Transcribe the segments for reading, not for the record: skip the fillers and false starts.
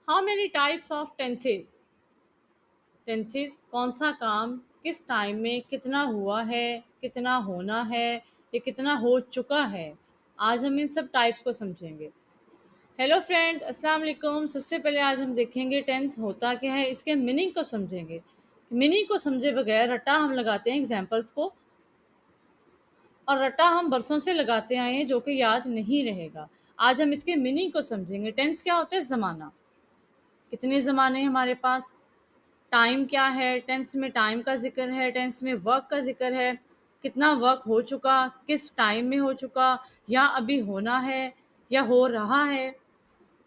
How many types of tenses? Tenses कौन सा काम किस टाइम में कितना हुआ है, कितना होना है, या कितना हो चुका है। आज हम इन सब टाइप्स को समझेंगे। हेलो फ्रेंड, अस्सलाम वालेकुम। सबसे पहले आज हम देखेंगे टेंस होता क्या है, इसके मीनिंग को समझेंगे। मीनिंग को समझे बगैर रट्टा हम लगाते हैं एग्जाम्पल्स को, और रट्टा हम बरसों से लगाते आए हैं जो कि याद नहीं रहेगा। आज हम इसके मीनिंग को समझेंगे। टेंस क्या होता है? ज़माना। कितने ज़माने हैं हमारे पास? टाइम क्या है? टेंस में टाइम का ज़िक्र है, टेंस में वर्क का ज़िक्र है। कितना वर्क हो चुका, किस टाइम में हो चुका, या अभी होना है, या हो रहा है।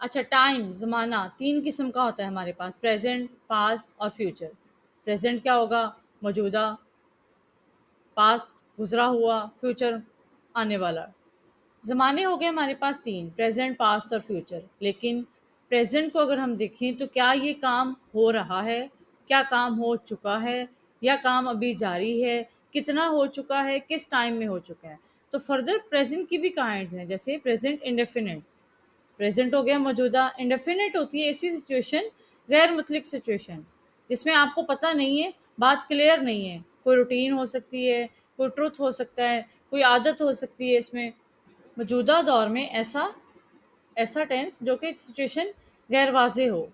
अच्छा, टाइम ज़माना 3 किस्म का होता है हमारे पास: प्रेज़ेंट, पास्ट और फ्यूचर। प्रेज़ेंट क्या होगा? मौजूदा। पास्ट गुज़रा हुआ। फ्यूचर आने वाला। ज़माने हो गए हमारे पास 3: प्रेज़ेंट, पास्ट और फ्यूचर। लेकिन प्रेज़ेंट को अगर हम देखें तो क्या ये काम हो रहा है, क्या काम हो चुका है, या काम अभी जारी है, कितना हो चुका है, किस टाइम में हो चुका है। तो फर्दर प्रेज़ेंट की भी काइंड्स हैं, जैसे प्रेज़ेंट इंडेफिनिट। प्रेज़ेंट हो गया मौजूदा। इंडेफिनिट होती है ऐसी सिचुएशन, गैर मुतल्लिक सिचुएशन, जिसमें आपको पता नहीं है, बात क्लियर नहीं है। कोई रूटीन हो सकती है, कोई ट्रुथ हो सकता है, कोई आदत हो सकती है इसमें। मौजूदा दौर में ऐसा ऐसा टेंस जो कि सिचुएशन गैर वाज़ेह हो,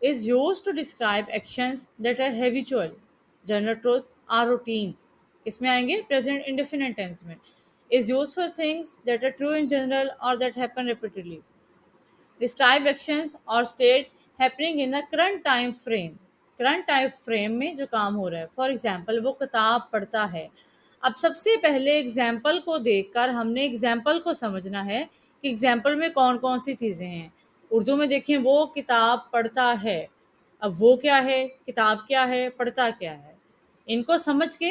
is used to describe actions that are habitual, general truths or routines. इसमें आएंगे प्रेजेंट इंडेफिनिट टेंस में। Is used for things that are true in general और that happen repeatedly. Describe actions और state happening in the current time frame. Current time frame में जो काम हो रहा है। फॉर एग्जाम्पल, वो किताब पढ़ता है। अब सबसे पहले एग्जाम्पल को देखकर हमने एग्जाम्पल को समझना है कि एग्जाम्पल में कौन कौन सी चीज़ें हैं। उर्दू में देखें, वो किताब पढ़ता है। अब वो क्या है, किताब क्या है, पढ़ता क्या है, इनको समझ के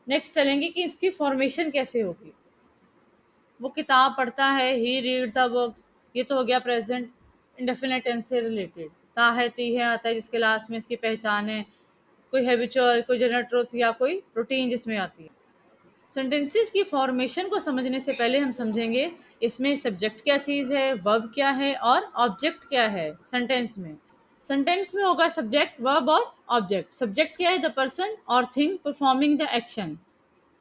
नेक्स्ट चलेंगे कि इसकी फॉर्मेशन कैसे होगी। वो किताब पढ़ता है, ही रीड्स द बुक्स। ये तो हो गया प्रेजेंट इंडेफिनिट टेंस से रिलेटेड। ता है, ती है आता है जिसके लास्ट में इसकी पहचान है। कोई हैबिचुअल, कोई जनरल ट्रुथ, या कोई रूटीन जिसमें आती है। सेंटेंसेस की फॉर्मेशन को समझने से पहले हम समझेंगे इसमें सब्जेक्ट क्या चीज़ है, वर्ब क्या है, और ऑब्जेक्ट क्या है। सेंटेंस में होगा सब्जेक्ट, वर्ब और ऑब्जेक्ट। सब्जेक्ट क्या है? द पर्सन और thing performing the action.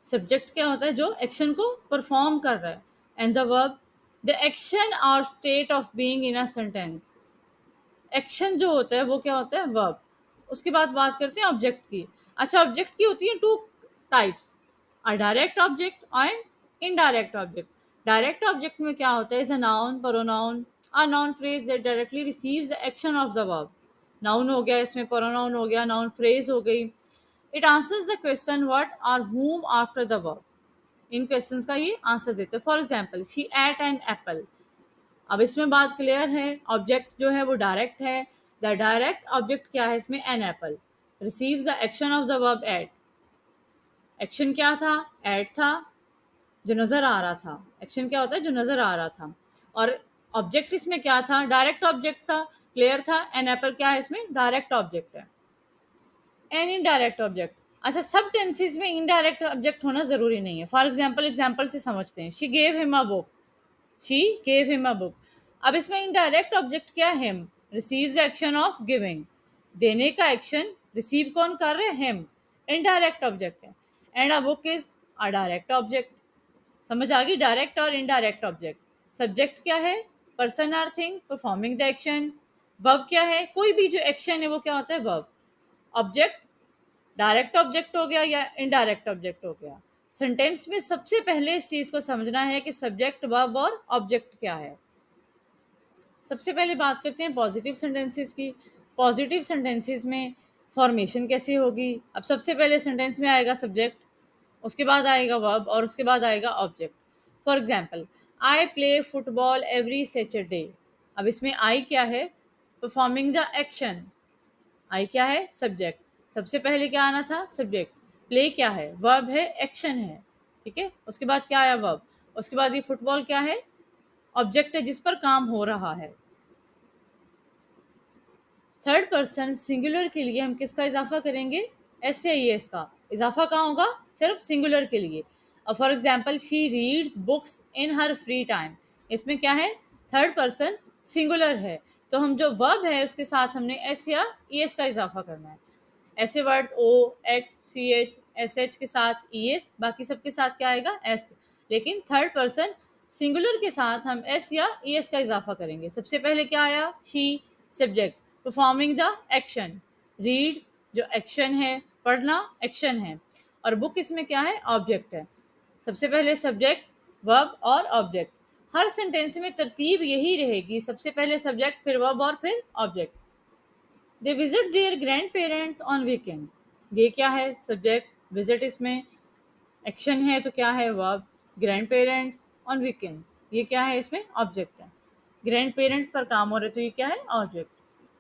Subject क्या होता है? जो एक्शन को परफॉर्म कर रहा है। And the verb, the action और state of being in a sentence. Action जो होता है वो क्या होता है? वर्ब। उसके बाद बात करते हैं ऑब्जेक्ट की। अच्छा, ऑब्जेक्ट की होती है two types: a direct object and indirect object. Direct object में क्या होता है? Is a noun, pronoun, a noun phrase that directly receives the action of the verb. Noun हो गया, इसमें प्रोनाउन हो गया, नाउन फ्रेज हो गई। It answers the question what और whom आफ्टर द वर्ब। इन क्वेश्चंस का ये आंसर देते हैं। For example, she ate an apple. अब इसमें बात क्लियर है, ऑब्जेक्ट जो है वो डायरेक्ट है। द डायरेक्ट ऑब्जेक्ट क्या है इसमें? An apple. Receives the action of the verb ate. Action क्या था? एट था, जो नज़र आ रहा था। एक्शन क्या होता है? जो नज़र आ रहा था। और ऑब्जेक्ट इसमें क्या था? डायरेक्ट ऑब्जेक्ट था। क्लियर था। एन एप्पल क्या है इसमें? डायरेक्ट ऑब्जेक्ट है। An indirect object. अच्छा, सब टेंसेज में इनडायरेक्ट ऑब्जेक्ट होना ज़रूरी नहीं है। फॉर एग्जाम्पल से समझते हैं। She gave him a book. She gave him a book. अब इसमें इनडायरेक्ट ऑब्जेक्ट क्या है? Him. Receives action of giving. देने का एक्शन रिसीव कौन कर रहे हैं? हिम। इनडायरेक्ट ऑब्जेक्ट है। And a book is a direct object. समझ आ गई? डायरेक्ट और इनडायरेक्ट ऑब्जेक्ट। सब्जेक्ट क्या है? Person or thing performing the action. Verb क्या है? कोई भी जो एक्शन है वो क्या होता है? वर्ब। ऑब्जेक्ट डायरेक्ट ऑब्जेक्ट हो गया या इनडायरेक्ट ऑब्जेक्ट हो गया। सेंटेंस में सबसे पहले इस चीज को समझना है कि सब्जेक्ट, वर्ब और ऑब्जेक्ट क्या है। सबसे पहले बात करते हैं पॉजिटिव सेंटेंसेस की। पॉजिटिव सेंटेंसेस में फॉर्मेशन कैसे होगी? अब सबसे पहले सेंटेंस में आएगा सब्जेक्ट, उसके बाद आएगा वर्ब, और उसके बाद आएगा object. For example, I play football every Saturday. अब इसमें आई क्या है? Performing the action. आई क्या है? सब्जेक्ट। सबसे पहले क्या आना था? सब्जेक्ट। प्ले क्या है? वर्ब है, एक्शन है। ठीक है, उसके बाद क्या आया? वर्ब। उसके बाद ये फुटबॉल क्या है? ऑब्जेक्ट है जिस पर काम हो रहा है। थर्ड पर्सन सिंगुलर के लिए हम किसका इजाफा करेंगे? एस या एस का इजाफा कहाँ होगा? सिर्फ सिंगुलर के लिए। अब for example, she reads books in her free time. इसमें क्या है? थर्ड पर्सन सिंगुलर है। तो हम जो वर्ब है उसके साथ हमने एस या ई एस का इजाफा करना है। ऐसे words O, X, C H, S H के साथ ई एस, बाकी सबके साथ क्या आएगा एस। लेकिन थर्ड पर्सन सिंगुलर के साथ हम एस या ई एस का इजाफा करेंगे। सबसे पहले क्या आया, she, subject, performing the action, reads जो एक्शन है, पढ़ना एक्शन है, और बुक इसमें क्या है, ऑब्जेक्ट है। सबसे पहले सब्जेक्ट, वर्ब और ऑब्जेक्ट। हर सेंटेंस में तरतीब यही रहेगी, सबसे पहले सब्जेक्ट, फिर वर्ब और फिर object. They visit their grandparents on weekends. ये क्या है, सब्जेक्ट, विजिट इसमें एक्शन है तो क्या है, verb, grand parents on weekends ये क्या है, इसमें ऑब्जेक्ट है। ग्रैंड पेरेंट्स पर काम हो रहे तो ये क्या है, ऑब्जेक्ट।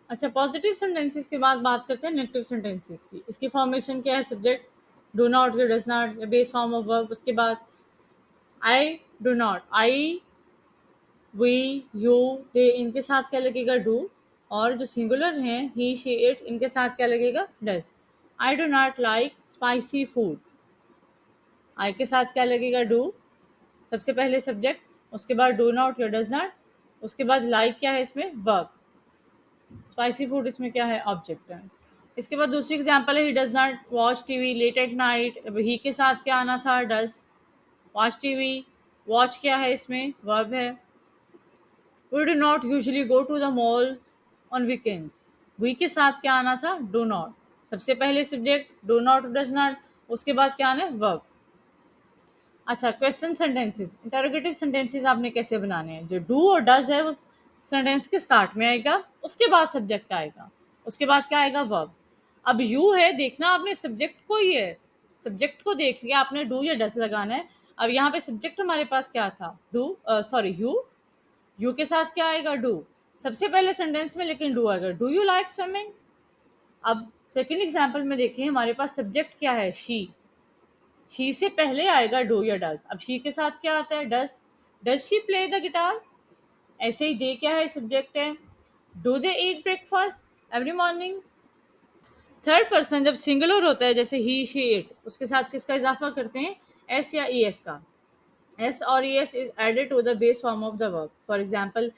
अच्छा, पॉजिटिव सेंटेंसेस के बाद बात करते हैं नेगेटिव सेंटेंसेस की। इसकी फॉर्मेशन क्या है, सब्जेक्ट, डू नॉट या does not, base form of verb, उसके बाद I do not, I, we, you, they, इनके साथ क्या लगेगा, डू, और जो सिंगुलर हैं ही, शी, इट, इनके साथ क्या लगेगा, does. I do not like spicy food, I के साथ क्या लगेगा, डू, सबसे पहले सब्जेक्ट, उसके बाद डू नॉट या डज नॉट, उसके बाद लाइक क्या है इसमें, वर्ब, स्पाइसी फूड इसमें क्या है, ऑब्जेक्ट है। इसके बाद दूसरी एग्जांपल है, he does not watch TV late at night, he के साथ क्या आना था, डज, वॉच टीवी, वॉच क्या है इसमें, वर्ब है। We do not usually go to the malls on weekends. We के साथ क्या आना था, do not, सबसे पहले subject, do not does not, उसके बाद क्या आना है, verb। अच्छा, क्वेश्चन सेंटेंसेस, इंटरोगेटिव सेंटेंसेस आपने कैसे बनाने हैं, जो डू और डज है वो सेंटेंस के स्टार्ट में आएगा, उसके बाद सब्जेक्ट आएगा, उसके बाद क्या आएगा, वर्ब। अब यू है, देखना आपने सब्जेक्ट को ही है, सब्जेक्ट को देख के आपने डू या डज लगाना है। अब यहाँ पे सब्जेक्ट हमारे पास क्या था, डू, सॉरी यू, यू के साथ क्या आएगा, डू, सबसे पहले सेंटेंस में लेकिन डू आएगा, डू यू लाइक स्विमिंग। अब सेकंड एग्जांपल में देखिए, हमारे पास सब्जेक्ट क्या है, शी से पहले आएगा डू या डज। अब शी के साथ क्या आता है, does she play the guitar. ऐसे ही दे क्या है, सब्जेक्ट है, do they eat breakfast every morning. Third person जब सिंगुलर होता है, जैसे ही, शी, इट, उसके साथ किसका इजाफा करते हैं, एस या ई एस का। एस और E S is added to the base form of the verb. For example,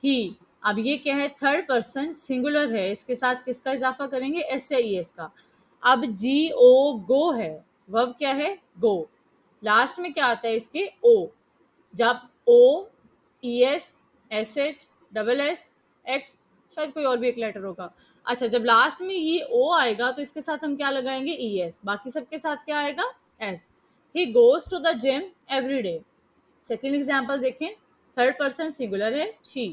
he, अब ये क्या है, थर्ड पर्सन सिंगुलर है, इसके साथ किसका इजाफा करेंगे, एस या ई एस का। अब जी ओ गो है, वर्ब क्या है, गो, लास्ट में क्या आता है इसके, ओ। जब O, E S, S H, double S, X, शायद कोई और भी एक लेटर होगा। अच्छा, जब लास्ट में ये ओ आएगा तो इसके साथ हम क्या लगाएंगे, ई एस, बाकी सबके साथ क्या आएगा, S. He goes to the gym every day. Second example देखें, थर्ड पर्सन सिंगुलर है, शी,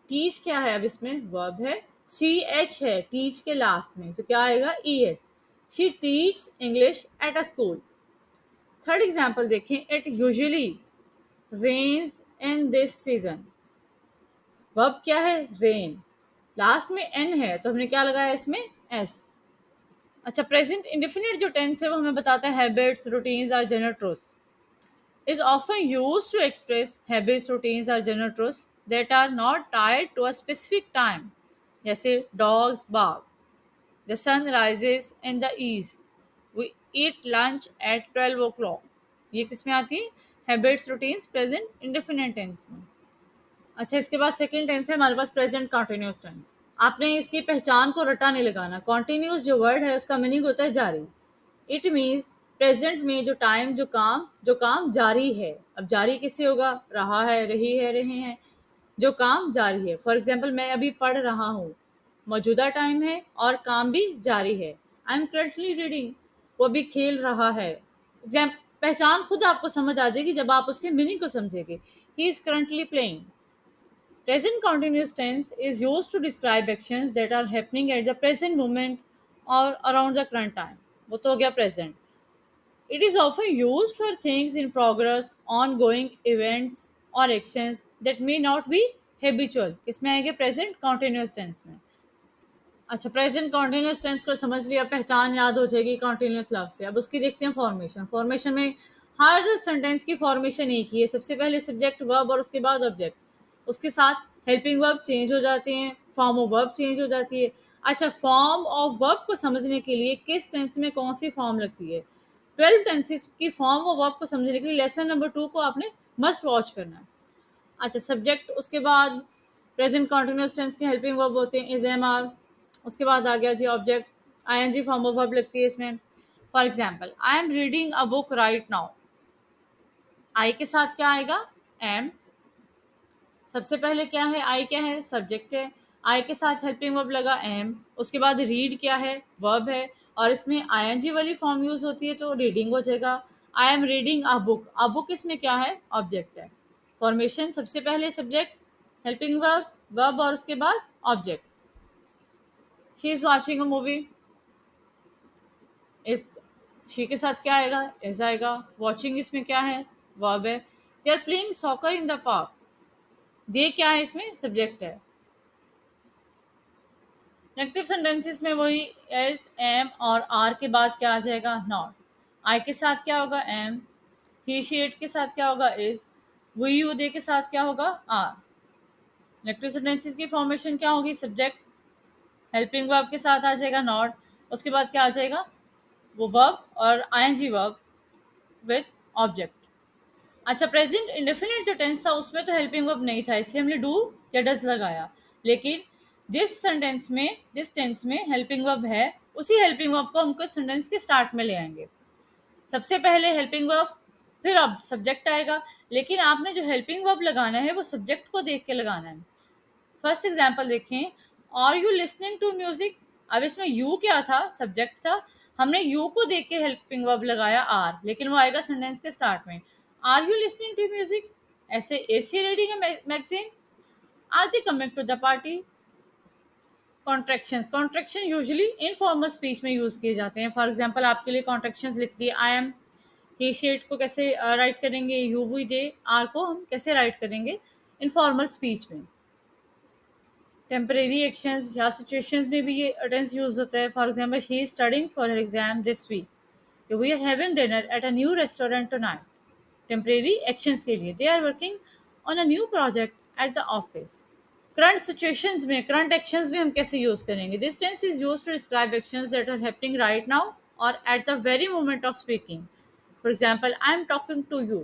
टीच क्या है, अब इसमें वर्ब है, सी एच है टीच के लास्ट में तो क्या आएगा, E S. She teach English at a school. Third example देखें, it usually rains in this season, verb क्या है, रेन, लास्ट में एन है तो हमने क्या लगाया इसमें, एस। अच्छा, प्रेजेंट इंडेफिनिट जो टेंस है वो हमें बताता है हैबिट्स, रूटीन्स और general truths, is often used to express habits, routines, or general truths that are not tied to a specific time. जैसे dogs bark, the sun rises in the east, we eat lunch at 12 o'clock. ये किस में आती है, habits, routines, present indefinite tense में। अच्छा, इसके बाद सेकंड टेंस है हमारे पास प्रेजेंट कॉन्टिन्यूस टेंस। आपने इसकी पहचान को रटा नहीं लगाना। कॉन्टिन्यूस जो वर्ड है उसका मीनिंग होता है जारी। इट मीन्स प्रेजेंट में जो टाइम, जो काम जारी है। अब जारी किससे होगा, रहा है, रही है, रहे हैं, जो काम जारी है। फॉर एग्जाम्पल, मैं अभी पढ़ रहा हूँ, मौजूदा टाइम है और काम भी जारी है। आई एम करंटली रीडिंग, वो अभी खेल रहा है। पहचान खुद आपको समझ आ जाएगी जब आप उसके मीनिंग को समझेंगे। He is currently playing. Present continuous tense is used to describe actions that are happening at the present moment or around the current time. वो तो हो गया present. It is often used for things in progress, ongoing events or actions that may not be habitual. इसमें आएंगे present continuous tense में। अच्छा, present continuous tense को समझ लिया, पहचान याद हो जाएगी कॉन्टिन्यूस लव से। अब उसकी देखते हैं फॉर्मेशन। फॉर्मेशन में हर सेंटेंस की फॉर्मेशन एक ही है, सबसे पहले सब्जेक्ट, वर्ब और उसके बाद ऑब्जेक्ट, उसके साथ हेल्पिंग वर्ब चेंज हो जाते हैं, फॉर्म ऑफ वर्ब चेंज हो जाती है। अच्छा, फॉर्म ऑफ वर्ब को समझने के लिए किस टेंस में कौन सी फॉर्म लगती है, 12 टेंसेस की फॉर्म ऑफ वर्ब को समझने के लिए लेसन नंबर 2 को आपने मस्ट वॉच करना है। अच्छा, सब्जेक्ट, उसके बाद प्रेजेंट कॉन्टिन्यूस टेंस के हेल्पिंग वर्ब होते हैं इज, एम, आर। उसके बाद आ गया जी object, ING form of verb लगती है इसमें। For example, I am reading a book right now. I के साथ क्या आएगा? एम। सबसे पहले क्या है? आई क्या है? सब्जेक्ट है। आई के साथ हेल्पिंग वर्ब लगा एम। उसके बाद रीड क्या है? वर्ब है। और इसमें आईएनजी वाली फॉर्म यूज होती है तो रीडिंग हो जाएगा। आई am reading a book. A book इसमें क्या है? ऑब्जेक्ट है। फॉर्मेशन सबसे पहले सब्जेक्ट, हेल्पिंग वर्ब, वर्ब और उसके बाद object. She is watching a movie. इस शी के साथ क्या आएगा? इज आएगा। वॉचिंग इसमें क्या है? वर्ब है। They are playing soccer in the park. They क्या है? इसमें सब्जेक्ट है। नेगेटिव सेंटेंसेस में वही एस, एम और आर के बाद क्या आ जाएगा? नॉट। आई के साथ क्या होगा? एम। ही शी इट के साथ क्या होगा? इज। वी यू दे के साथ क्या होगा? आर। नेगेटिव सेंटेंसेस की फॉर्मेशन क्या होगी? सब्जेक्ट, हेल्पिंग वर्ब के साथ आ जाएगा नॉट। उसके बाद क्या आ जाएगा? वो वर्ब और आईएनजी वर्ब विद ऑब्जेक्ट। अच्छा, प्रेजेंट इंडेफिनिट जो टेंस था उसमें तो हेल्पिंग वर्ब नहीं था, इसलिए हमने डू या डज लगाया। लेकिन जिस टेंस में हेल्पिंग वर्ब है, उसी हेल्पिंग वर्ब को हमको सेंटेंस के स्टार्ट में ले आएंगे। सबसे पहले हेल्पिंग वर्ब, फिर अब सब्जेक्ट आएगा। लेकिन आपने जो हेल्पिंग वर्ब लगाना है वो सब्जेक्ट को देख के लगाना है। फर्स्ट एग्जाम्पल देखें, are you listening to music. अब इसमें यू क्या था? सब्जेक्ट था। हमने यू को देख के हेल्पिंग वर्ब लगाया आर, लेकिन वो आएगा सेंटेंस के स्टार्ट में। Are you listening to music? ऐसे, is she reading a magazine? Are they coming to the party? Contractions, contraction usually informal speech में यूज किए जाते हैं। फॉर एग्जांपल आपके लिए कॉन्ट्रेक्शंस लिख दिए, आई एम। ही शेड को कैसे राइट करेंगे? You we they. आर को हम कैसे राइट करेंगे इनफॉर्मल स्पीच में? टेम्परेरी एक्शंस या सिचुएशंस में भी ये टेंस यूज होता है। For example, she is studying for her exam this week. We are having dinner at a new restaurant tonight. Temporary actions के लिए, they are working on a new project at the office. Current situations में, current actions में हम कैसे use करेंगे? This tense is use to describe actions that are happening right now और at the very moment of speaking. For example, I am talking to you.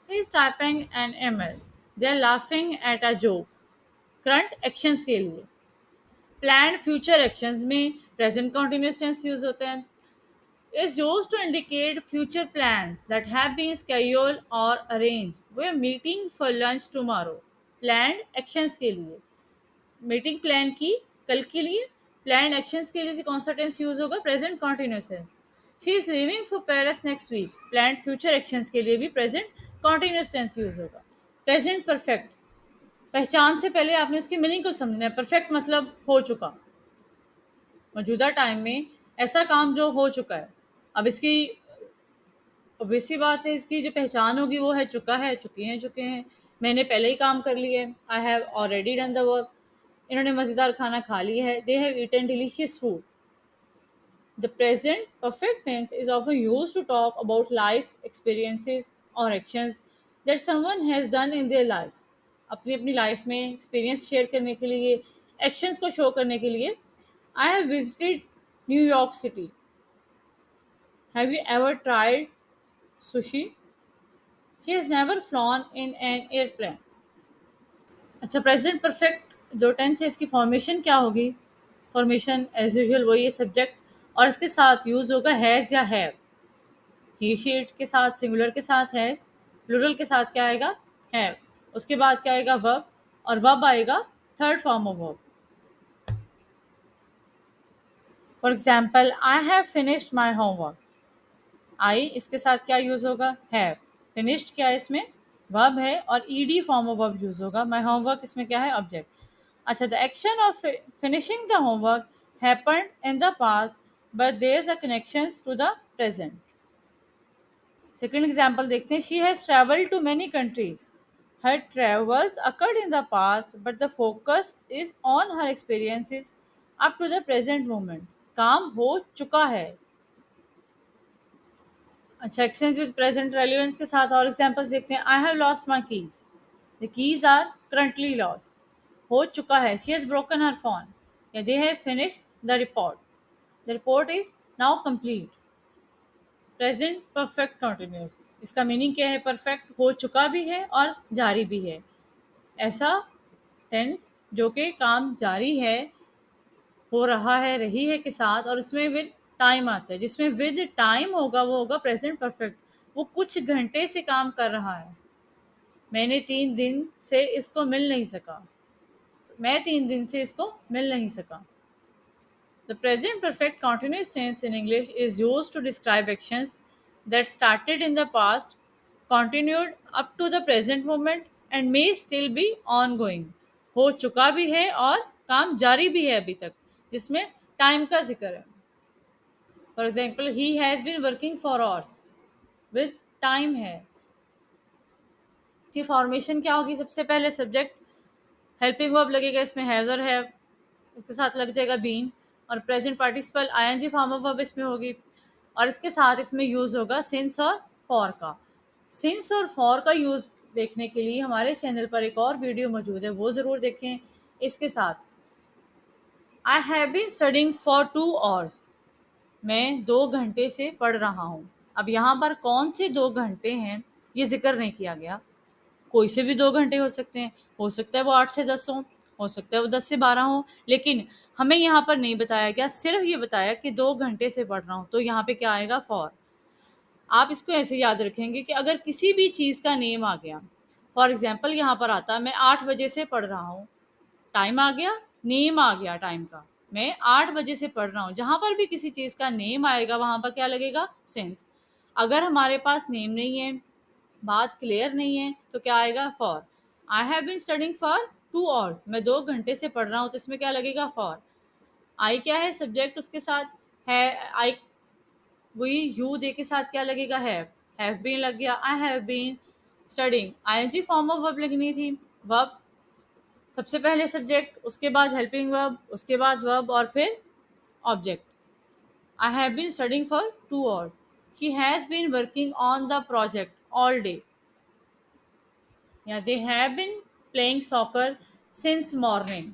He is typing an email. They are laughing at a joke. Current actions के लिए। Planned future actions में present continuous tense use होते हैं। Is used to indicate future plans that have been scheduled or arranged. We are meeting for lunch tomorrow. Planned actions के लिए, meeting plan की कल के लिए। प्लान एक्शंस के लिए कौन सा टेंस यूज होगा? Present continuous tense. She is living for Paris next week. Plan future actions के लिए भी प्रेजेंट कॉन्टिन्यूस टेंस यूज होगा। प्रेजेंट परफेक्ट, पहचान से पहले आपने उसकी मीनिंग को समझना है। परफेक्ट मतलब हो चुका, मौजूदा टाइम में ऐसा काम जो हो चुका है। अब इसकी ऑब्वियस सी बात है, इसकी जो पहचान होगी वो है चुका है, चुके हैं, मैंने पहले ही काम कर लिया है। I have already done the work. इन्होंने मज़ेदार खाना खा लिया है। They have eaten delicious food. The present perfect tense is often use to talk about life experiences और actions that someone has done in their life. अपनी अपनी life में एक्सपीरियंस शेयर करने के लिए, एक्शंस को शो करने के लिए। I have visited New York city. Have you ever tried sushi? She has never flown in an airplane. अच्छा, प्रेजेंट परफेक्ट जो टेंस है इसकी फॉर्मेशन क्या होगी? फॉर्मेशन एज यूजुअल वही है, सब्जेक्ट और इसके साथ यूज होगा हैज़ या हैव। ही शी इट के साथ, सिंगुलर के साथ हैज़, प्लूरल के साथ क्या आएगा? हैव। उसके बाद क्या आएगा? वर्ब, और वर्ब आएगा third form of verb. For example, I have finished my homework. I इसके साथ क्या यूज होगा? हैव। फिनिश्ड क्या है इसमें? वर्ब है और ED form of verb use होगा। माई होमवर्क इसमें क्या है? ऑब्जेक्ट। अच्छा, the action of finishing the homework happened in the past but there is a connection to the present. Second example देखते हैं, she has travelled to many countries. Her travels occurred in the past but the focus is on her experiences up to the present moment. काम हो चुका है। अच्छा, exchange with present relevance के साथ और एग्जांपल्स देखते हैं। I have lost my keys. The keys are currently lost. हो चुका है। She has broken her phone. या they have finished the report. The report is now complete. Present perfect continuous, इसका मीनिंग क्या है? परफेक्ट हो चुका भी है और जारी भी है। ऐसा टेंस जो कि काम जारी है, हो रहा है, रही है के साथ, और उसमें विद टाइम आता है। जिसमें विद टाइम होगा वो होगा प्रेजेंट परफेक्ट। वो कुछ घंटे से काम कर रहा है। मैंने 3 दिन से इसको मिल नहीं सका। मैं 3 दिन से इसको मिल नहीं सका। The present perfect continuous tense in English is used to describe actions that started in the past, continued up to the present moment, and may still be ongoing. हो चुका भी है और काम जारी भी है अभी तक, जिसमें टाइम का जिक्र है। For example, he has been working for hours, with time है। इसकी फॉर्मेशन क्या होगी? सबसे पहले सब्जेक्ट, हेल्पिंग वर्ब लगेगा इसमें, हैज़ और हैव, इसके साथ लग जाएगा बीन, और present participle ING form of verb इसमें होगी, और इसके साथ इसमें यूज़ होगा सिंस और फॉर का। सिंस और फॉर का यूज़ देखने के लिए हमारे चैनल पर एक और वीडियो मौजूद है, वो ज़रूर देखें। इसके साथ I have been studying for 2 hours, मैं 2 घंटे से पढ़ रहा हूँ। अब यहाँ पर कौन से 2 घंटे हैं ये जिक्र नहीं किया गया। कोई से भी 2 घंटे हो सकते हैं, हो सकता है वो 8 से 10 हो सकता है वो 10 से 12 हो, लेकिन हमें यहाँ पर नहीं बताया गया, सिर्फ ये बताया कि 2 घंटे से पढ़ रहा हूँ, तो यहाँ पे क्या आएगा? फॉर। आप इसको ऐसे याद रखेंगे कि अगर किसी भी चीज़ का नेम आ गया, फॉर एग्जाम्पल यहाँ पर आता मैं 8 बजे से पढ़ रहा हूँ, टाइम आ गया, नेम आ गया टाइम का, मैं 8 बजे से पढ़ रहा हूँ। जहाँ पर भी किसी चीज़ का नेम आएगा वहाँ पर क्या लगेगा? सेंस। अगर हमारे पास नेम नहीं है, बात क्लियर नहीं है, तो क्या आएगा? For. I have been studying for 2 hours, मैं 2 घंटे से पढ़ रहा हूँ, तो इसमें क्या लगेगा? फॉर। आई क्या है? सब्जेक्ट, उसके साथ है आई, वही यू दे के साथ क्या लगेगा? हैव बीन लग गया। I have been studying, ING form of verb लगनी थी। वर्ब सबसे पहले सब्जेक्ट, उसके बाद हेल्पिंग वर्ब, उसके बाद वर्ब, और फिर object. I have been studying for 2 hours, she has been working on the project all day, या they have been playing soccer since morning.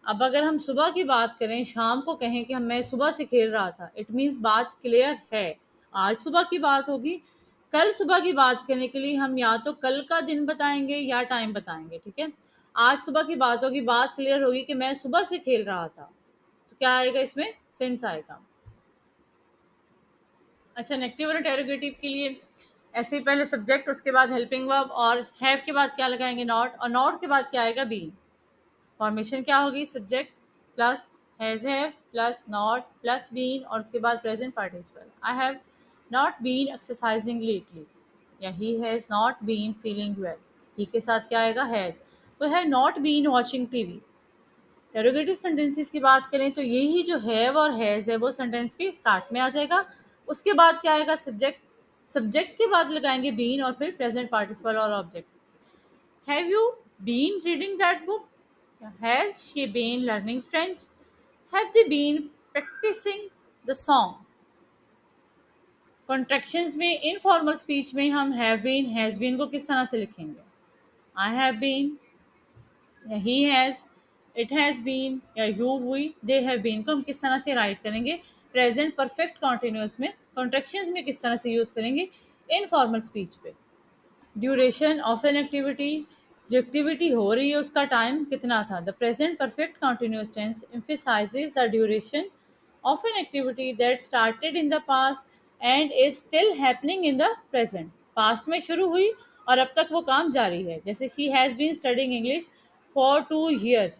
अब अगर हम सुबह की बात करें, शाम को कहें कि हम मैं सुबह से खेल रहा था, इट मीन्स बात क्लियर है। आज सुबह की बात होगी। कल सुबह की बात करने के लिए हम या तो कल का दिन बताएंगे या टाइम बताएंगे, ठीक है। आज सुबह की बात होगी, बात क्लियर होगी कि मैं सुबह से खेल रहा था, तो क्या आएगा इसमें? सिंस आएगा। अच्छा, नेगेटिव और इंटेरोगेटिव के लिए ऐसे ही पहले सब्जेक्ट, उसके बाद हेल्पिंग वर्ब, और हैव के बाद क्या लगाएंगे? नॉट, और नॉट के बाद क्या आएगा? बीन। फॉर्मेशन क्या होगी? Subject plus has have plus not plus been, और उसके बाद present participle. I have not been exercising lately, या he has not been feeling well, he के साथ क्या आएगा? हैज़। तो have not been watching TV. Derogative sentences की बात करें तो यही जो हैव और हैज़ है वो सेंटेंस के स्टार्ट में आ जाएगा। उसके बाद क्या आएगा? सब्जेक्ट। सब्जेक्ट के बाद लगाएंगे बीन, और फिर प्रेजेंट पार्टिसिपल और object. Have you been reading that book? Has she been learning French? Have they been practicing the song? Contractions में, इनफॉर्मल स्पीच में हम हैव बीन, हैज़ बीन को किस तरह से लिखेंगे? आई हैव बीन, या he has, it has been, या यू हुई, दे हैव बीन को हम किस तरह से राइट करेंगे? प्रेजेंट परफेक्ट कॉन्टिन्यूअस में। कॉन्ट्रैक्शंस में किस तरह से यूज़ करेंगे? इनफॉर्मल स्पीच पे। ड्यूरेशन ऑफ एन एक्टिविटी, जो एक्टिविटी हो रही है उसका टाइम कितना था? The present perfect continuous tense emphasizes the duration of an activity that started in the past and is still happening in the present. Past में शुरू हुई और अब तक वो काम जारी है। जैसे she has been studying English for 2 years,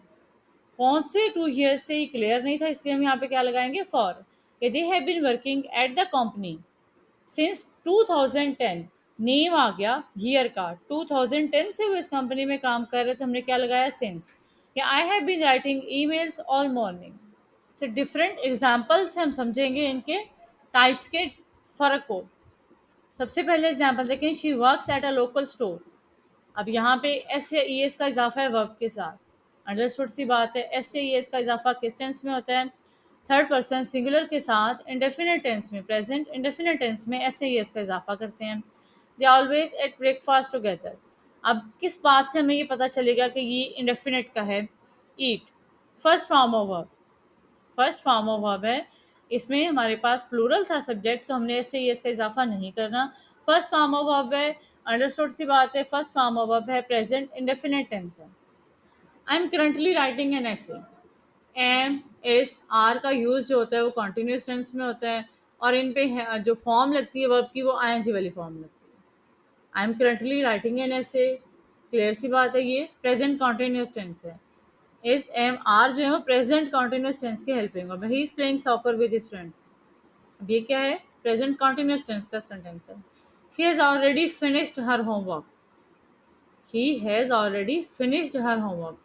कौन से 2 years से ये क्लियर नहीं था, इसलिए हम यहाँ पे क्या लगाएंगे? For. They have been working at the company since 2010, name आ गया ईयर का, 2010 से वो इस कंपनी में काम कर रहे, तो हमने क्या लगाया? सिंस। या I have been writing emails all morning. तो डिफरेंट एग्जाम्पल से हम समझेंगे इनके टाइप्स के फ़र्क को। सबसे पहले एग्जाम्पल देखें, she works at a local store. अब यहाँ पे एस या ई एस का इजाफा है वर्ब के साथ, अंडरस्टूड सी बात है। एस या ई एस का इजाफा किस टेंस में होता है? थर्ड पर्सन सिंगुलर के साथ इंडेफिनिट टेंस में, प्रेजेंट इंडेफिनिट टेंस में एस या ई एस का इजाफा करते हैं। They always at breakfast together. अब किस बात से हमें ये पता चलेगा कि ये इंडेफिनिट का है? Eat, first form of verb, first form of verb है। इसमें हमारे पास प्लूरल था सब्जेक्ट, तो हमने एस से एस का इजाफा नहीं करना। फर्स्ट फॉर्म ऑफ वर्ब है, अंडरस्टूड सी बात है। फर्स्ट फॉर्म ऑफ वर्ब है, प्रेजेंट इंडेफिनिट टेंस है। I am currently writing an ऐसे। एम एस आर का यूज़ जो होता है वो कंटिन्यूस टेंस में होता है, और इन पे जो फॉर्म लगती है वर्ब की वो आईएनजी वाली फॉर्म लगती है। I am currently writing an ऐसे, क्लियर सी बात है, ये प्रेजेंट कॉन्टिन्यूस टेंस है। इस एम आर जो है वो प्रेजेंट कॉन्टिन्यूस टेंस की हेल्पिंग वर्ब है। He is playing soccer with his friends. अब ये क्या है? प्रेजेंट कॉन्टिन्यूस टेंस का सेंटेंस है। She has already finished her homework. He has already finished her homework.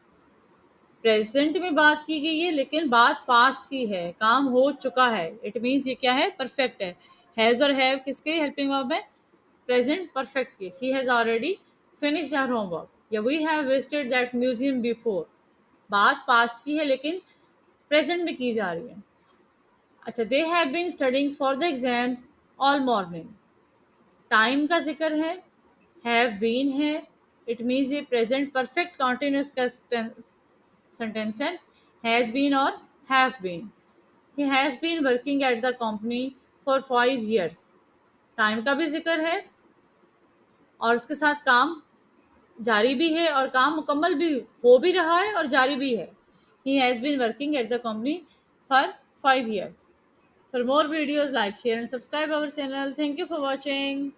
Present में बात की गई है लेकिन बात पास्ट की है, काम हो चुका है। इट मीन्स ये क्या है? परफेक्ट है। हैज और हैव किसके हेल्पिंग वर्ब है? प्रेजेंट परफेक्ट के। She has already finished her homework, या we have visited that museum before. बात पास्ट की है लेकिन प्रेजेंट में की जा रही है। अच्छा, they have been studying for the exam all morning. Time का जिक्र है, हैव बीन है, इट मीन्स ये प्रेजेंट परफेक्ट कॉन्टिन्यूस का सेंटेंस है। हैज़ बीन और have been. He has been working at the company for 5 years। Time का भी जिक्र है और उसके साथ काम जारी भी है, और काम मुकम्मल भी हो भी रहा है और जारी भी है। He has been working at the company for 5 years। For more videos, like, share and subscribe our channel. Thank you for watching.